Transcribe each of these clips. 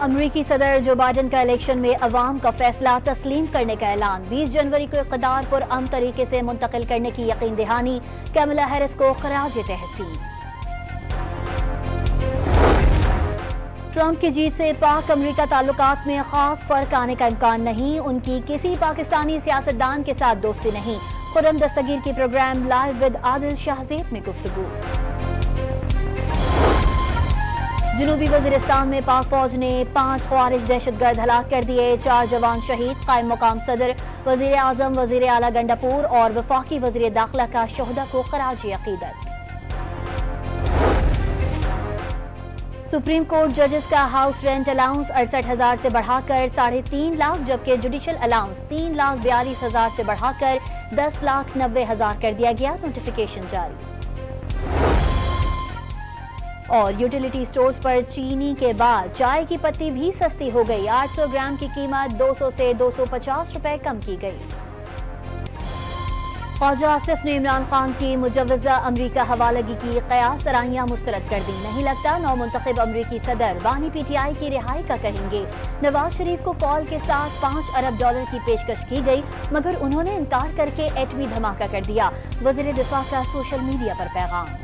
अमरीकी सदर जो बाइडन का इलेक्शन में अवाम का फैसला तस्लीम करने का ऐलान। 20 जनवरी को इक़्तिदार पर अमन तरीके से मुंतकिल करने की यकीन दहानी। कैमला हैरिस को खराज तहसीन। ट्रंप की जीत से पाक अमरीका ताल्लुकात में खास फर्क आने का इम्कान नहीं। उनकी किसी पाकिस्तानी सियासतदान के साथ दोस्ती नहीं। खुर्रम दस्तगीर की programme live with Adil Shahzeb में गुफ्तगू। जनूबी वजीरिस्तान में पाक फौज ने 5 ख्वारिज दहशतगर्द हलाक कर दिए। 4 जवान शहीद। कायम मुकाम सदर, वजीर आजम, वजीर आला गंडापुर और वफाकी वजीर दाखिला का शोहदा को खराज अकीदत। सुप्रीम कोर्ट जजेस का हाउस रेंट अलाउंस 68,000 से बढ़ाकर 3.5 लाख, जबकि जुडिशल अलाउंस 3,42,000 से बढ़ाकर 10,90,000 कर दिया गया। नोटिफिकेशन जारी। और यूटिलिटी स्टोर्स पर चीनी के बाद चाय की पत्ती भी सस्ती हो गई। 800 ग्राम की कीमत 200 से 250 रुपए कम की गई। ख्वाजा आसिफ ने इमरान खान की मुजव्वज़ा अमरीका हवालगी की क़यास सराहियां मुस्तरद कर दी। नहीं लगता नौ मुंतखब अमरीकी सदर बानी PTI की रिहाई का कहेंगे। नवाज शरीफ को कॉल के साथ $5 अरब की पेशकश की गई, मगर उन्होंने इनकार करके एटमी धमाका कर दिया। वज़ीर दिफा का सोशल मीडिया पर पैगाम।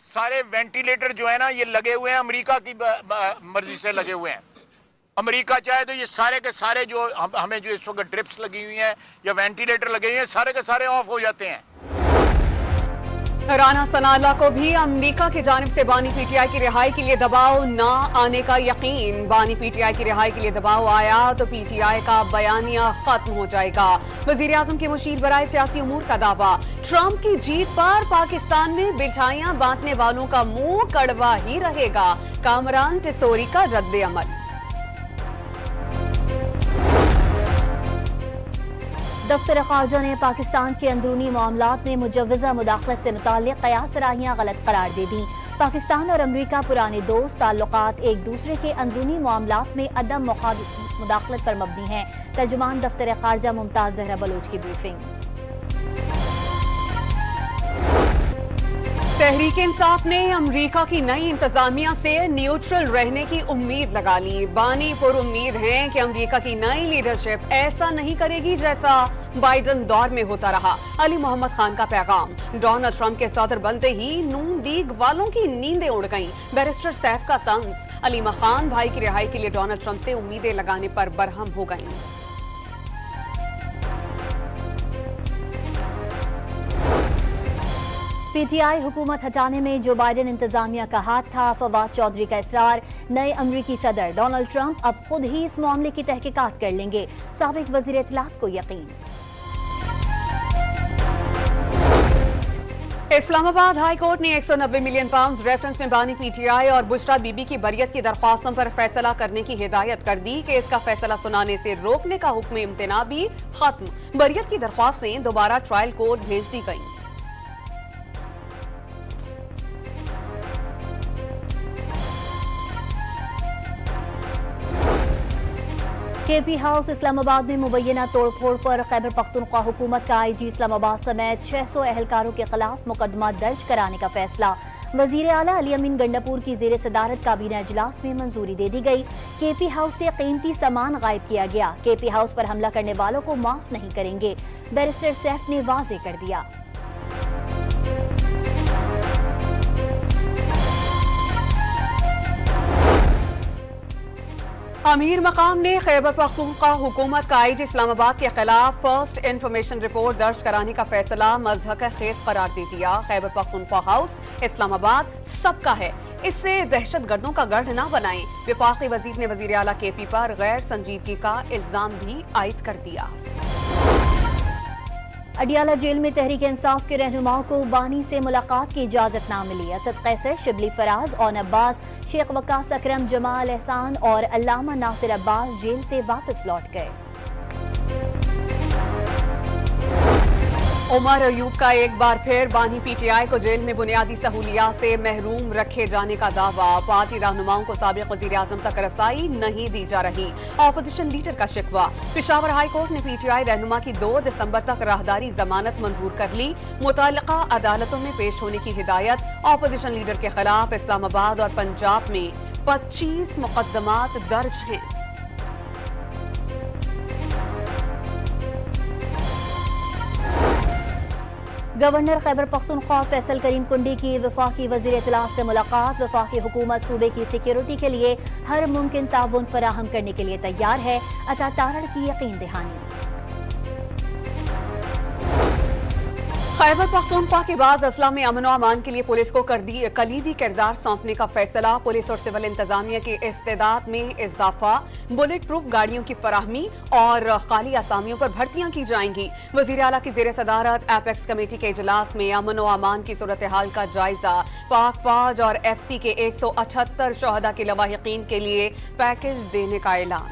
सारे वेंटिलेटर जो है ना, ये लगे हुए हैं अमेरिका की मर्जी से लगे हुए हैं। अमेरिका चाहे तो ये सारे के सारे जो हमें जो इस वक्त ड्रिप्स लगी हुई हैं या वेंटिलेटर लगे हुए हैं, सारे के सारे ऑफ हो जाते हैं। राना सनाल्लाह को भी अमेरिका की जानिब से बानी PTI की रिहाई के लिए दबाव न आने का यकीन। बानी PTI की रिहाई के लिए दबाव आया तो PTI का बयानिया खत्म हो जाएगा। वजीर आजम के मुशीर बराए सियासी उमूर का दावा। ट्रंप की जीत पर पाकिस्तान में मिठाइयां बांटने वालों का मुंह कड़वा ही रहेगा। कामरान टिसोरी का रद्द अमल। दफ्तर ख़ारजा ने पाकिस्तान के अंदरूनी मामलात में मुजव्वज़ा मुदाखलत से मुताल्लिक़ क़यास सराहियां गलत करार दे दी। पाकिस्तान और अमरीका पुराने दोस्त, ताल्लुकात एक दूसरे के अंदरूनी मामलात में अदम मुदाखलत पर मबनी हैं। तर्जुमान दफ्तर ख़ारजा मुमताज़ ज़हरा बलोच की ब्रीफिंग। तहरीक इंसाफ ने अमरीका की नई इंतजामिया से न्यूट्रल रहने की उम्मीद लगा ली। बानी पुर उम्मीद हैं कि अमरीका की नई लीडरशिप ऐसा नहीं करेगी जैसा बाइडन दौर में होता रहा। अली मोहम्मद खान का पैगाम। डोनाल्ड ट्रंप के सदर बनते ही नून लीग वालों की नींदें उड़ गईं। बैरिस्टर सैफ का तंज। अलीमा खान भाई की रिहाई के लिए डोनाल्ड ट्रंप से उम्मीदें लगाने पर बरहम हो गईं। PTI हुकूमत हटाने में जो बाइडन इंतजामिया का हाथ था। फवाद चौधरी का इसरार। नए अमरीकी सदर डोनाल्ड ट्रंप अब खुद ही इस मामले की तहकीकात कर लेंगे। साबिक वजीर इत्तलात को यकीन। इस्लामाबाद हाई कोर्ट ने 190 मिलियन पाउंड रेफरेंस में बानी PTI और बुशरा बीबी की बरियत की दरख्वास्तों पर फैसला करने की हिदायत कर दी। केस का फैसला सुनाने से रोकने का हुक्म इम्तना भी खत्म। बरियत की दरख्वास्तें दोबारा ट्रायल कोर्ट भेज दी गईं। KP हाउस इस्लामाबाद में मुबैना तोड़फोड़ पर खैबर पख्तूनख्वा हुकूमत का IG इस्लामाबाद समेत 600 एहलकारों के खिलाफ मुकदमा दर्ज कराने का फैसला। वजीर आला अली अमीन गंडापुर की जेर सदारत काबीना इजलास में मंजूरी दे दी गई। KP हाउस से कीमती सामान गायब किया गया। KP हाउस पर हमला करने वालों को माफ नहीं करेंगे। बैरिस्टर सैफ ने वाजे कर दिया। अमीर मकाम ने खैबर पख्तूनख्वा हुकूमत का IG इस्लामाबाद के खिलाफ फर्स्ट इंफॉर्मेशन रिपोर्ट दर्ज कराने का फैसला मज़हक खेज करार दे दिया। खैबर पख्तूनख्वा हाउस इस्लामाबाद सबका है, इससे दहशतगर्दों का गढ़ न बनाएं। वफाकी वजीर ने वजीर आला KP पर गैर संजीदगी का इल्जाम भी आयद कर दिया। अडियाला जेल में तहरीक इंसाफ के रहनुमाओं को बानी से मुलाकात की इजाजत न मिली। असद कैसर, शिबली फराज और अब्बास, शेख वकास अकरम, जमाल एहसान और अल्लामा नासिर अब्बास जेल से वापस लौट गए। उमर अयूब का एक बार फिर बानी पीटीआई को जेल में बुनियादी सहूलियात से महरूम रखे जाने का दावा। पार्टी रहनुमाओं को साबिक वजीर आजम तक रसाई नहीं दी जा रही। ऑपोजिशन लीडर का शिकवा। पेशावर हाई कोर्ट ने पीटीआई रहनुमा की 2 दिसंबर तक राहदारी जमानत मंजूर कर ली। मुताल्लिका अदालतों में पेश होने की हिदायत। ऑपोजिशन लीडर के खिलाफ इस्लामाबाद और पंजाब में 25 मुकदमात दर्ज हैं। गवर्नर खैबर पख्तूनख्वा फैसल करीम कुंडी की वफाकी वजीर इत्तलात से मुलाकात। वफाकी हुकूमत सूबे की सिक्योरिटी के लिए हर मुमकिन ताउन फराहम करने के लिए तैयार है। अता तारड़ की यकीन दहानी। खैबर पख्तूनख्वा के बाद अजला में अमन और अमान के लिए पुलिस को कलीदी किरदार सौंपने का फैसला। पुलिस और सिविल इंतजामिया की इस्तेदाद में इजाफा। बुलेट प्रूफ गाड़ियों की फराहमी और खाली असामियों पर भर्तियां की जाएंगी। वजीर आला की जेर सदारत एपेक्स कमेटी के इजलास में अमन और अमान की सूरत हाल का जायजा। पाक फौज और FC के 178 शहदा के लवाहिकीन के लिए पैकेज देने का ऐलान।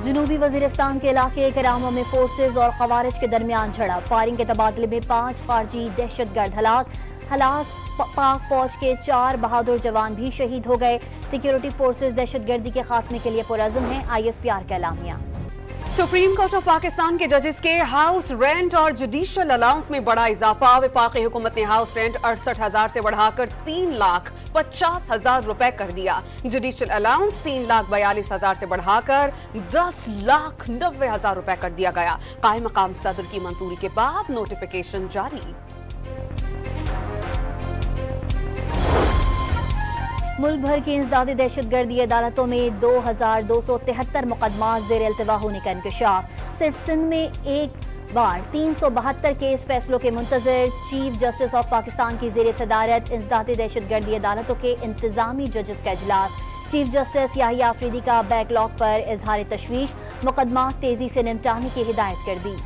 जनूबी वजीरिस्तान के इलाके करामा में फोर्सेज और खवारिज के दरमियान झड़प। फायरिंग के तबादले में 5 खारजी दहशतगर्द हलाक। पाक फौज के 4 बहादुर जवान भी शहीद हो गए। सिक्योरिटी फोर्सेज दहशतगर्दी के खात्मे के लिए पुरअज़्म हैं। ISPR का एलामिया। सुप्रीम कोर्ट ऑफ पाकिस्तान के जजेस के हाउस रेंट और जुडिशियल अलाउंस में बड़ा इजाफा। वफाकी हुकूमत ने हाउस रेंट 68,000 से बढ़ाकर 3,50,000 रुपए कर दिया। जुडिशियल अलाउंस 3,42,000 से बढ़ाकर 10,90,000 रुपए कर दिया गया। कायम मकाम सदर की मंजूरी के बाद नोटिफिकेशन जारी। मुल्क भर की इंसदादी दहशतगर्दी अदालतों में 2,273 मुकदमा ज़ेर इल्तिवा होने का इंकशाफ। सिर्फ सिंध में एक बार 372 केस फैसलों के Muntazir. Chief justice of Pakistan की ज़ेर सदारत इंसदादी दहशतगर्दी अदालतों के इंतजामी जजेस का इजलास। चीफ जस्टिस याहिया अफरीदी का बैकलॉग पर इजहार तशवीश। मुकदमा तेजी से निपटाने की हिदायत कर दी।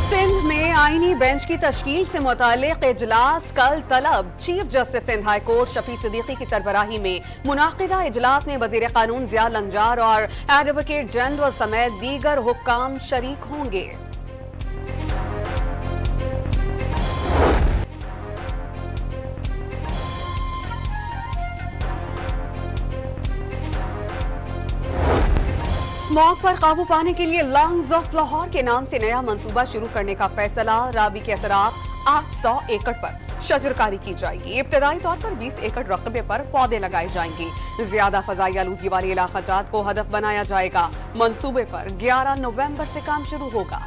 सिंध में आईनी बेंच की तश्कील से मुतालिक इजलास कल तलब। Chief justice Sindh high court Shafi Siddiqui की सरबराही में मुनाकिदा इजलास में वजीर कानून जिया लंजार और एडवोकेट जनरल समेत दीगर हुक्काम शरीक होंगे। स्मॉग पर काबू पाने के लिए लंग्स ऑफ लाहौर के नाम से नया मंसूबा शुरू करने का फैसला। रावी के अतराफ 800 एकड़ पर शजरकारी की जाएगी। इब्तदाई तौर पर 20 एकड़ रकबे पर पौधे लगाए जाएंगे। ज्यादा फजाई आलूदगी वाले इलाकाजात को हदफ बनाया जाएगा। मंसूबे पर 11 नवंबर से काम शुरू होगा।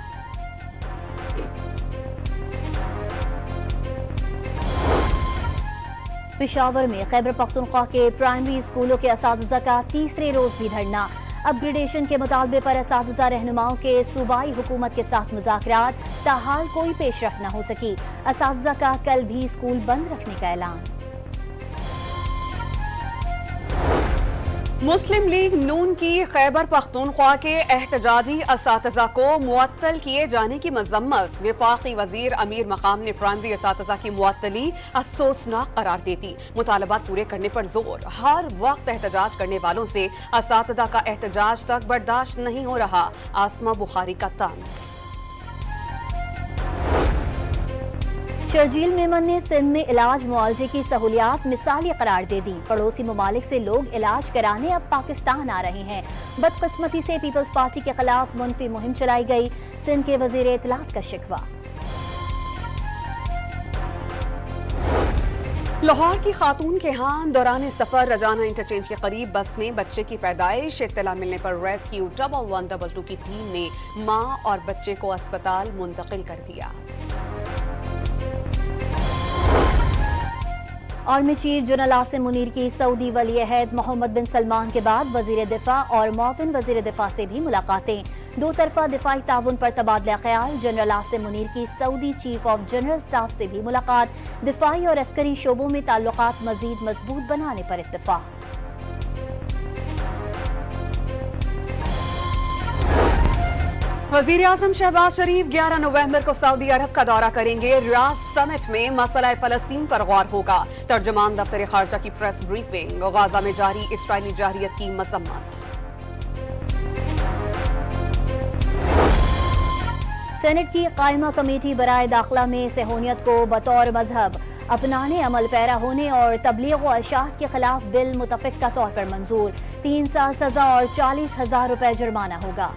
पेशावर में खैबर पख्तूनख्वा के प्राइमरी स्कूलों के असातिज़ा का तीसरे रोज भी धरना। अपग्रेडेशन के मुतालबे पर असातिज़ा रहनुमाओं के सूबाई हुकूमत के साथ मुज़ाकरात। ताहाल कोई पेशरफ न हो सकी। असातिज़ा का कल भी स्कूल बंद रखने का ऐलान। मुस्लिम लीग नून की खैबर पख्तूनख्वा के एहतजाजी असातिज़ा को मुअत्तल किए जाने की मजम्मत। वफाकी वजीर अमीर मकाम ने प्राइमरी असातिज़ा की मुअत्तली अफसोसनाक करार देती। मुतालबात पूरे करने पर जोर। हर वक्त एहतजाज करने वालों से असातिज़ा का एहतजाज तक बर्दाश्त नहीं हो रहा। आसमा बुखारी का तंज। शर्जील मेमन ने सिंध में इलाज मुआवजे की सहूलियात मिसाली करार दे दी। पड़ोसी ममालिक से लोग इलाज कराने अब पाकिस्तान आ रहे हैं। बदकिस्मती से पीपल्स पार्टी के खिलाफ मुनफी मुहिम चलाई गई। सिंध के वजीर इत्तलात का शिकवा। लाहौर की खातून के यहाँ दौरान सफर रजाना इंटरचेंज के करीब बस में बच्चे की पैदाइश। इत्तला मिलने पर रेस्क्यू 1112 की टीम ने मां और बच्चे को अस्पताल मुंतकिल कर दिया। Army chief general Asim Munir की सऊदी वली अहद मोहम्मद बिन सलमान के बाद वजीर दिफा और मुआविन वजीर दिफा से भी मुलाकातें। 2 तरफा दिफाई ताउन पर तबादला ख्याल। जनरल आसिम मुनीर की Saudi chief of general staff से भी मुलाकात। दिफाई और अस्करी शोबों में ताल्लुकात मजीद मजबूत बनाने पर इत्तेफाक। वजीर आजम शहबाज शरीफ 11 नवंबर को सऊदी अरब का दौरा करेंगे। रियाद समिट में मसला फलस्तीन पर गौर होगा। तर्जुमान दफ्तर खारजा की प्रेस ब्रीफिंग। गाजा में जारी इस्राइली जारियत की मजम्मत। सेनेट की कायमा कमेटी बराए दाखिला में सेहोनियत को बतौर मजहब अपनाने, अमल पैरा होने और तबलीग व अशात के खिलाफ बिल मुतफ़िक़ा तौर पर मंजूर। 3 साल सजा और 40,000 रुपए जुर्माना होगा।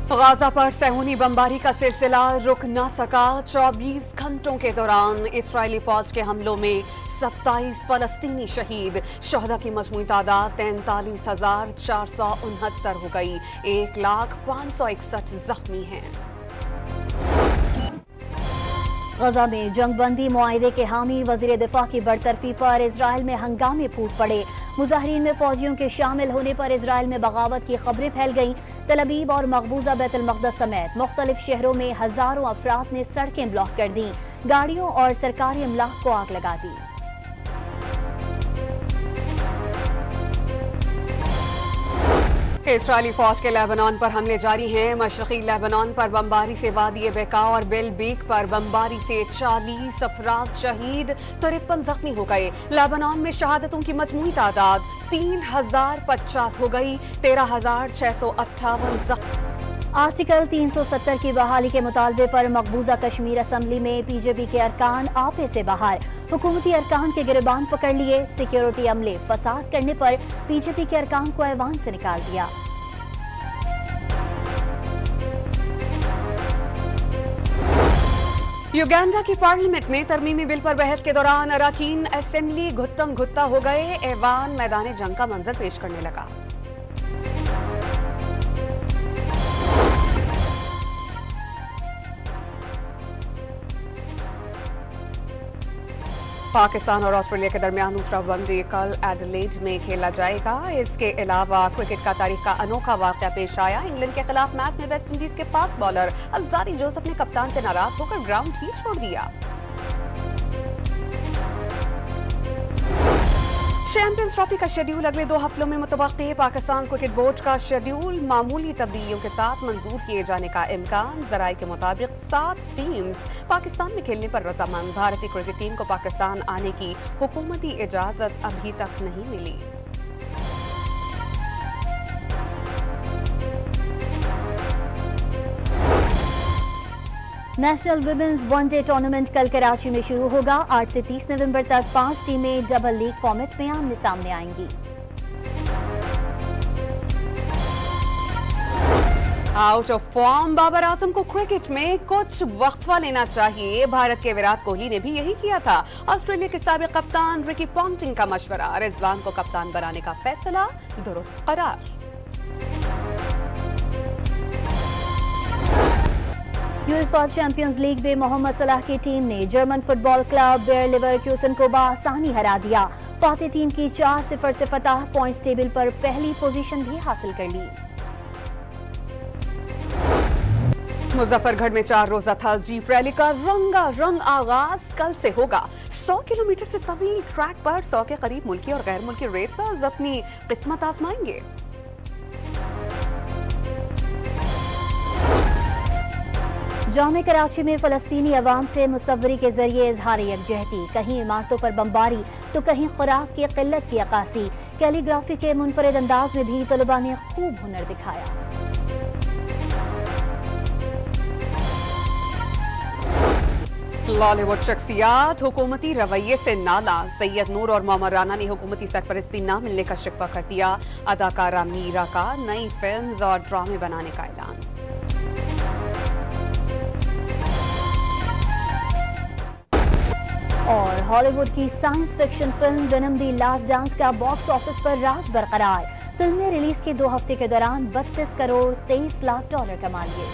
गाजा पर सेहूनी बमबारी का सिलसिला रुक न सका। 24 घंटों के दौरान इस्राएली फौज के हमलों में 27 फलस्तीनी शहीद। शहदा की मजमूई तादाद 43,469 हो गई। 1,561 जख्मी हैं। गजा में जंगबंदी मुआहिदे के हामी वजीर दिफा की बरतरफी पर इजराइल में हंगामे फूट पड़े। मुजाहिरीन में फौजियों के शामिल होने पर इजराइल में बगावत की खबरें फैल गईं। तल अबीब और मकबूजा बैतुल मक़दस समेत मुख्तलिफ शहरों में हजारों अफराद ने सड़कें ब्लॉक कर दी, गाड़ियों और सरकारी अमलाक को आग लगा दी। इस्राएली फौज के लेबनान पर हमले जारी हैं। मशरक़ी लेबनान पर बमबारी से वादी बेका और बेलबीक पर बमबारी से 40 अफराद शहीद, 53 जख्मी हो गए। लेबनान में शहादतों की मजमूई तादाद 3050 हो गई। 13,658 जख्मी। आर्टिकल 370 की बहाली के मुतालबे पर मकबूजा कश्मीर असम्बली में पीजेपी के अरकान आपे से बाहर। हुकूमती अरकान के गिरबान पकड़ लिए। सिक्योरिटी अमले फसाद करने पर पीजेपी के अरकान को ऐवान से निकाल दिया। युगांडा की पार्लियामेंट में तरमीमी बिल पर बहस के दौरान अरकान असेंबली घुत्तम घुत्ता हो गए। ऐवान मैदान जंग का मंजर पेश करने लगा। पाकिस्तान और ऑस्ट्रेलिया के दरमियान दूसरा वनडे कल एडिलेड में खेला जाएगा। इसके अलावा क्रिकेट का तारीख का अनोखा वाकया पेश आया। इंग्लैंड के खिलाफ मैच में वेस्ट इंडीज के फास्ट बॉलर अज़ारी जोसेफ ने कप्तान से नाराज होकर ग्राउंड ही छोड़ दिया। चैंपियंस ट्रॉफी का शेड्यूल अगले 2 हफ्तों में मुतवक्किल। पाकिस्तान क्रिकेट बोर्ड का शेड्यूल मामूली तब्दीलियों के साथ मंजूर किए जाने का इम्कान। जराये के मुताबिक 7 टीम्स पाकिस्तान में खेलने पर रजामंद। भारतीय क्रिकेट टीम को पाकिस्तान आने की हुकूमती इजाजत अभी तक नहीं मिली। नेशनल विमेंस वनडे टूर्नामेंट कल कराची में शुरू होगा। 8 से 30 नवंबर तक 5 टीमें डबल लीग फॉर्मेट में आमने सामने आएंगी। Out of form Babar Azam को क्रिकेट में कुछ वक्फा लेना चाहिए। भारत के विराट कोहली ने भी यही किया था। ऑस्ट्रेलिया के साबिक कप्तान रिकी पॉन्टिंग का मशवरा। रिजवान को कप्तान बनाने का फैसला दुरुस्त करार। यूएफा चैंपियंस लीग में मोहम्मद सलाह की टीम ने German football club Bayer Leverkusen को बआसानी हरा दिया। फातेह टीम की 4-0 से फतह पॉइंट्स टेबल पर पहली पोजीशन भी हासिल कर ली। मुजफ्फरगढ़ में 4 रोजा था जीप रैली का रंगारंग आगाज कल से होगा। 100 किलोमीटर से तवील ट्रैक पर 100 के करीब मुल्की और गैर मुल्की रेसर्स अपनी किस्मत आजमाएंगे। जामे कराची में फलस्तीनी अवाम से मुसव्वरी के जरिए इजहार यकजहती। कहीं इमारतों पर बमबारी तो कहीं खुराक की किल्लत की अक्कासी। कैलीग्राफी के मुनफरिद अंदाज में भी तलबा ने खूब हुनर दिखाया। बॉलीवुड शख्सियात हुकूमती रवैये से नाला। सैयद नूर और मोहम्मद राना ने हुकूमती सरपरस्ती न मिलने का शिकवा कर दिया। अदाकारा मीरा का नई फिल्म्स और ड्रामे बनाने का ऐलान। और हॉलीवुड की science fiction film venom the last dance का बॉक्स ऑफिस पर राज बरकरार। फिल्म ने रिलीज के 2 हफ्ते के दौरान $32 करोड़ 23 लाख कमा लिए।